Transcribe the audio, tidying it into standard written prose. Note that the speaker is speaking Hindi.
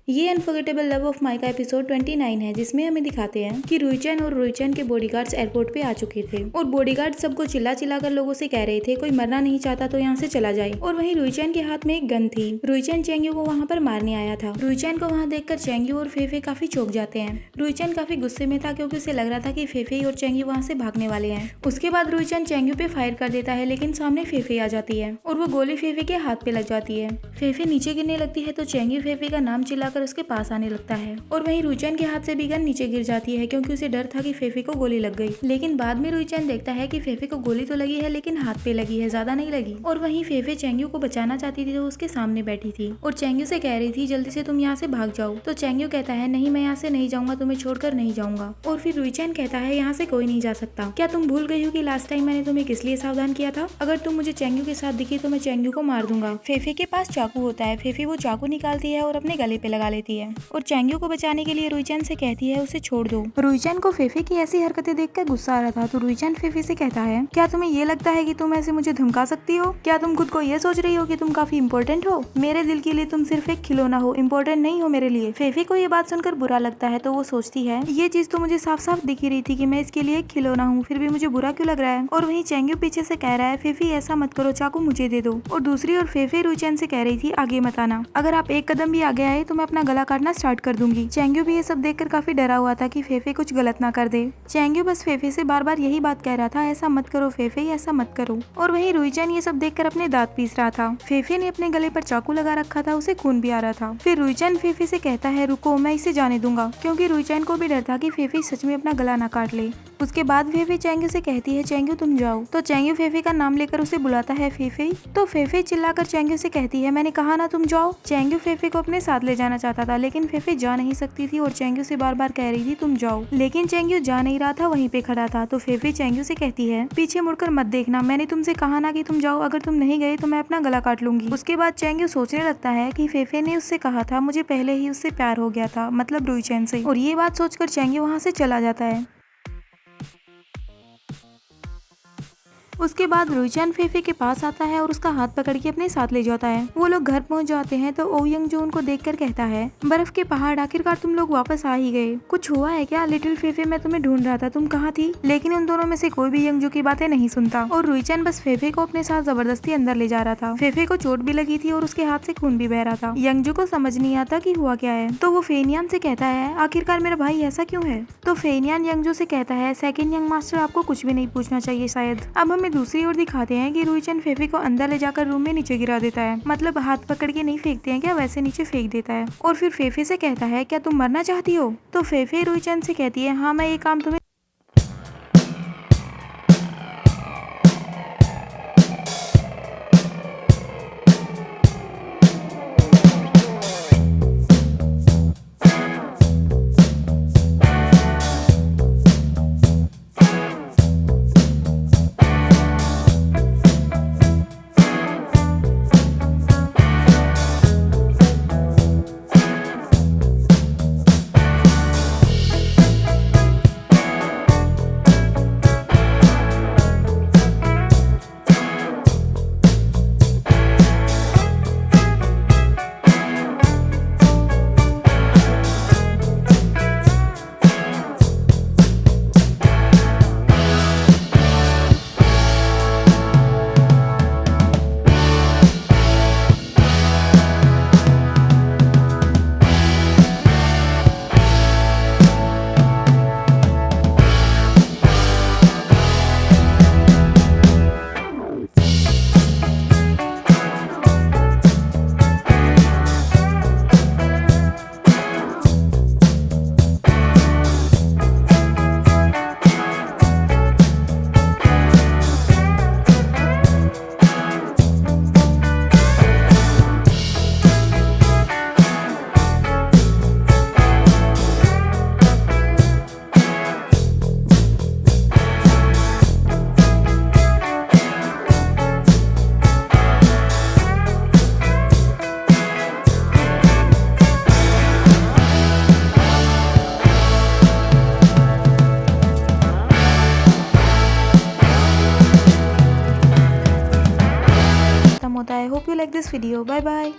ये unforgettable love of mica episode 29 है, जिसमें हमें दिखाते हैं कि रुईचैन और रुईचैन के बॉडीगार्ड्स एयरपोर्ट पे आ चुके थे और बॉडीगार्ड सबको चिल्ला चिल्ला कर लोगों से कह रहे थे कोई मरना नहीं चाहता तो यहाँ से चला जाए। और वहीं रुईचैन के हाथ में एक गन थी। रुईचैन चेंग्यू को वहाँ पर मारने आया था। रुईचैन को वहाँ देखकर चेंग्यू और फेफे काफी चौंक जाते हैं। रुईचैन काफी गुस्से में था क्योंकि उसे लग रहा था कि फेफे और चेंग्यू वहाँ से भागने वाले हैं। उसके बाद रुईचैन चेंग्यू पे फायर कर देता है, लेकिन सामने फेफे आ जाती है और वो गोली फेफे के हाथ पे लग जाती है। फेफे नीचे गिरने लगती है तो चेंग्यू फेफे का नाम चिल्लाकर उसके पास आने लगता है और वहीं रुईचैन के हाथ से भी गन नीचे गिर जाती है क्योंकि उसे डर था कि फेफे को गोली लग गई। लेकिन बाद में रुईचैन देखता है कि फेफे को गोली तो लगी है लेकिन हाथ पे लगी है, ज्यादा नहीं लगी। और वहीं फेफे चेंग्यू को बचाना चाहती थी तो उसके सामने बैठी थी और चेंग्यू से कह रही थी जल्दी से तुम यहाँ से भाग जाओ। तो चेंग्यू कहता है नहीं, मैं यहाँ से नहीं जाऊंगा, तुम्हें छोड़कर नहीं जाऊंगा। और फिर रुईचैन कहता है यहाँ से कोई नहीं जा सकता। क्या तुम भूल गई हो कि लास्ट टाइम मैंने तुम्हें किस लिए सावधान किया था? अगर तुम मुझे चेंग्यू के साथ दिखी तो मैं चेंग्यू को मार दूंगा। फेफे के पास चाकू होता है। फेफे वो चाकू निकालती है और अपने गले पे लगा लेती है और चेंग्यू को बचाने के लिए रुईचैन से कहती है उसे छोड़ दो। रुईचैन को फेफे की ऐसी हरकतें देखकर गुस्सा आ रहा था तो रुईचैन फेफे से कहता है क्या तुम्हें ये लगता है कि तुम ऐसे मुझे धमका सकती हो? क्या तुम खुद को ये सोच रही हो कि तुम काफी इम्पोर्टेंट हो? मेरे दिल के लिए तुम सिर्फ एक खिलौना हो, इम्पोर्टेंट नहीं हो मेरे लिए। फेफे को ये बात सुनकर बुरा लगता है तो वो सोचती है ये चीज तो मुझे साफ साफ दिख ही रही थी कि मैं इसके लिए एक खिलौना हूँ, फिर भी मुझे बुरा क्यों लग रहा है? और वहीं चेंग्यू पीछे से कह रहा है फेफे ऐसा मत करो, चाकू मुझे दे दो। और दूसरी ओर फेफे रुईचैन से कह रही थी आगे मत आना, अगर आप एक कदम भी आगे आए तो मैं अपना गला काटना स्टार्ट कर दूंगी। चेंग्यू भी ये सब देखकर काफी डरा हुआ था कि फेफे कुछ गलत ना कर दे। चेंग्यू बस फेफे से बार बार यही बात कह रहा था ऐसा मत करो फेफे, ऐसा मत करो। और वहीं रुईचैन ये सब देखकर अपने दांत पीस रहा था। फेफे ने अपने गले पर चाकू लगा रखा था, उसे खून भी आ रहा था। फिर रुईचैन फेफे से कहता है रुको, मैं इसे जाने दूंगा, क्योंकि रुईचैन को भी डर था कि फेफे सच में अपना गला ना काट ले। उसके बाद फेफे चेंग्यू से कहती है चेंग्यू तुम जाओ। तो चेंग्यू फेफे का नाम लेकर उसे बुलाता है फेफे। तो फेफे चिल्लाकर चेंग्यू से कहती है मैंने कहा ना तुम जाओ। चेंग्यू फेफे को अपने साथ ले जाना चाहता था लेकिन फेफे जा नहीं सकती थी और चेंग्यू से बार बार कह रही थी तुम जाओ, लेकिन चेंग्यू जा नहीं रहा था, वहीं पे खड़ा था। तो फेफे चेंग्यू से कहती है पीछे मुड़कर मत देखना, मैंने तुमसे कहा ना कि तुम जाओ, अगर तुम नहीं गए तो मैं अपना गला काट लूंगी। उसके बाद चेंग्यू सोचने लगता है कि फेफे ने उससे कहा था मुझे पहले ही उससे प्यार हो गया था, मतलब रुईचैन से, और ये बात सोचकर चेंग्यू वहाँ से चला जाता है। उसके बाद रुईचैन फेफे के पास आता है और उसका हाथ पकड़ के अपने साथ ले जाता है। वो लोग घर पहुंच जाते हैं तो ओयंग जो उनको देखकर कहता है बर्फ के पहाड़, आखिरकार तुम लोग वापस आ ही गए, कुछ हुआ है क्या? लिटिल फेफे मैं तुम्हें ढूंढ रहा था, तुम कहाँ थी? लेकिन उन दोनों में से कोई भी यंगजू की बातें नहीं सुनता और रुईचैन बस फेफे को अपने साथ जबरदस्ती अंदर ले जा रहा था। फेफे को चोट भी लगी थी और उसके हाथ से खून भी बह रहा था। यंगजू को समझ नहीं आता कि हुआ क्या है तो वो फेनियान से कहता है आखिरकार मेरा भाई ऐसा क्यों है? तो फेनियान यंगजू से कहता है सेकंड यंग मास्टर आपको कुछ भी नहीं पूछना चाहिए शायद। अब हमें दूसरी ओर दिखाते हैं कि रुईचैन फेफे को अंदर ले जाकर रूम में नीचे गिरा देता है, मतलब हाथ पकड़ के नहीं फेंकते हैं क्या, वैसे नीचे फेंक देता है। और फिर फेफे से कहता है क्या तुम मरना चाहती हो? तो फेफे रुईचैन से कहती है हाँ, मैं ये काम तुम्हें खत्म होता है। Hope you like this video, bye bye.